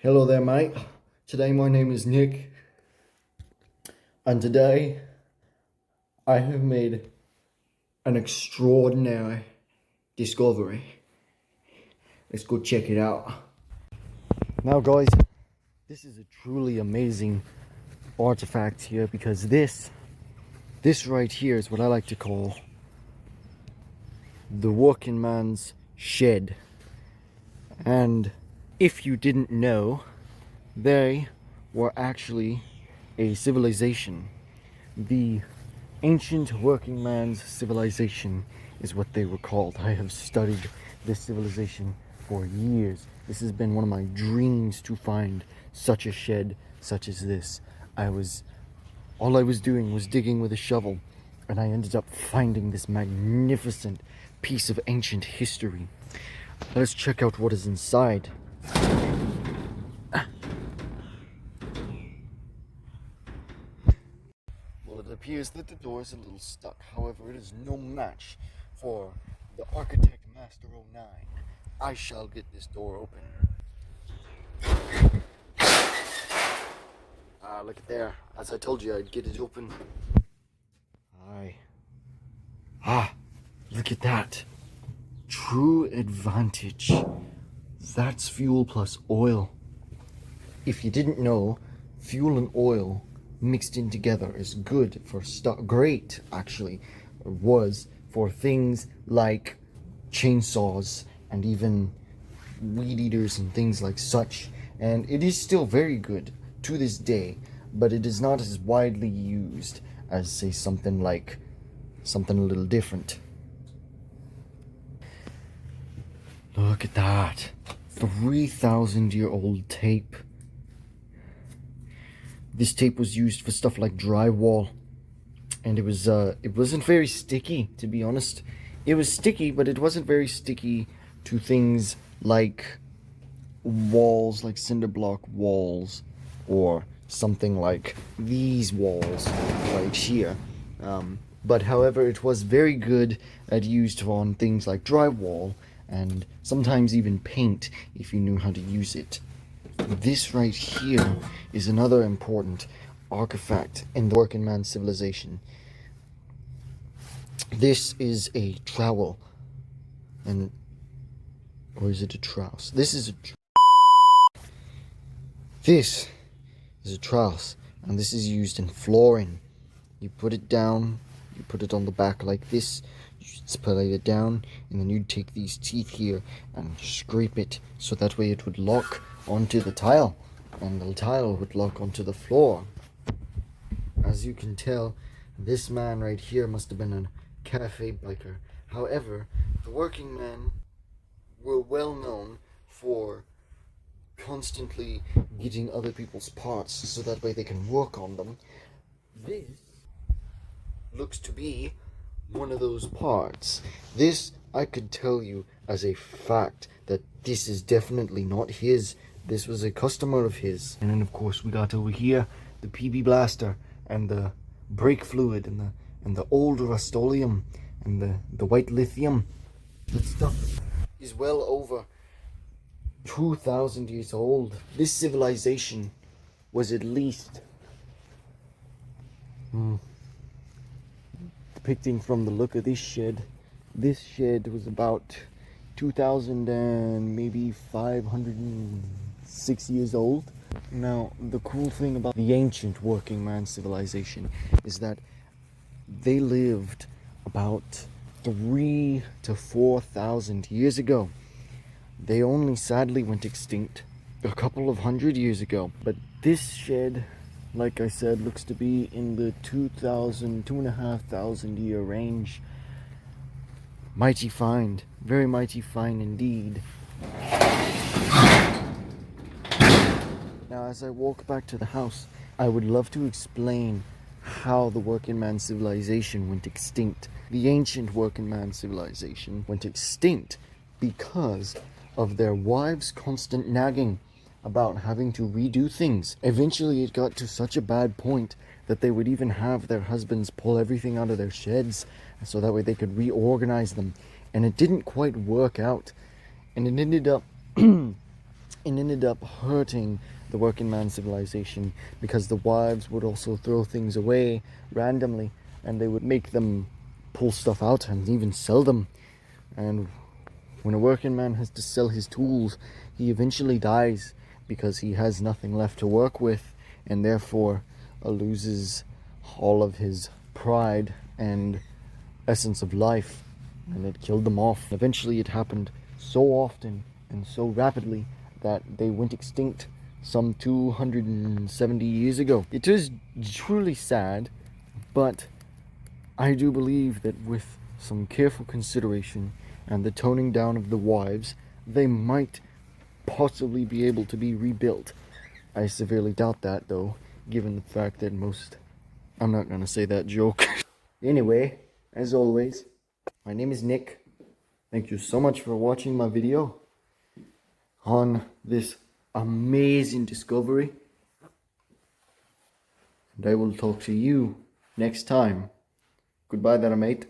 Hello there, mate. Today my name is Nick, and today I have made an extraordinary discovery. Let's go check it out. Now, guys, this is a truly amazing artifact here because this right here is what I like to call the working man's shed. And if you didn't know, they were actually a civilization. The ancient working man's civilization is what they were called. I have studied this civilization for years. This has been one of my dreams to find such a shed such as this. All I was doing was digging with a shovel, and I ended up finding this magnificent piece of ancient history. Let's check out what is inside. Well, it appears that the door is a little stuck. However, it is no match for the Architect Master 09. I shall get this door open. Look at there. As I told you, I'd get it open. Look at that. True advantage. That's fuel plus oil. If you didn't know, fuel and oil mixed in together is good for great actually was for things like chainsaws and even weed eaters and things like such, and it is still very good to this day, but it is not as widely used as, say, something a little different. Look at that. 3,000-year-old tape. This tape was used for stuff like drywall, and it wasn't very sticky, to be honest. It was sticky, but it wasn't very sticky to things like walls, like cinder block walls, or something like these walls right here. But however, it was very good at used on things like drywall and sometimes even paint if you knew how to use it. This right here is another important artifact in the working man's civilization. This is a trowel, or is it a trowse? This is a trowse, and this is used in flooring. You put it down, you put it on the back like this, you splay it down, and then you'd take these teeth here and scrape it, so that way it would lock onto the tile, and the tile would lock onto the floor. As you can tell, this man right here must have been a cafe biker. However, the working men were well known for constantly getting other people's parts so that way they can work on them. This looks to be one of those parts. This, I could tell you as a fact that this is definitely not his. This was a customer of his. And then of course we got over here the PB blaster and the brake fluid and the old Rust-Oleum and the white lithium. That stuff is well over 2,000 years old. This civilization was at least depicting from the look of this shed was about 2,000 and maybe 506 years old. Now, the cool thing about the ancient working man civilization is that they lived about 3,000 to 4,000 years ago. They only sadly went extinct a couple of hundred years ago. But this shed, like I said, looks to be in the 2,500 year range. Mighty find, very mighty find indeed. Now, as I walk back to the house, I would love to explain how the working man civilization went extinct. The ancient working man civilization went extinct because of their wives' constant nagging about having to redo things. Eventually it got to such a bad point that they would even have their husbands pull everything out of their sheds so that way they could reorganize them. And it didn't quite work out. And it ended up and ended up hurting the working man civilization, because the wives would also throw things away randomly, and they would make them pull stuff out and even sell them. And when a working man has to sell his tools, he eventually dies because he has nothing left to work with, and therefore loses all of his pride and essence of life, and it killed them off. Eventually it happened so often and so rapidly that they went extinct some 270 years ago. It is truly sad, but I do believe that with some careful consideration and the toning down of the wives, they might possibly be able to be rebuilt. I severely doubt that, though, given the fact that most... I'm not gonna say that joke. Anyway, as always, my name is Nick. Thank you so much for watching my video on this amazing discovery. And I will talk to you next time. Goodbye there, mate.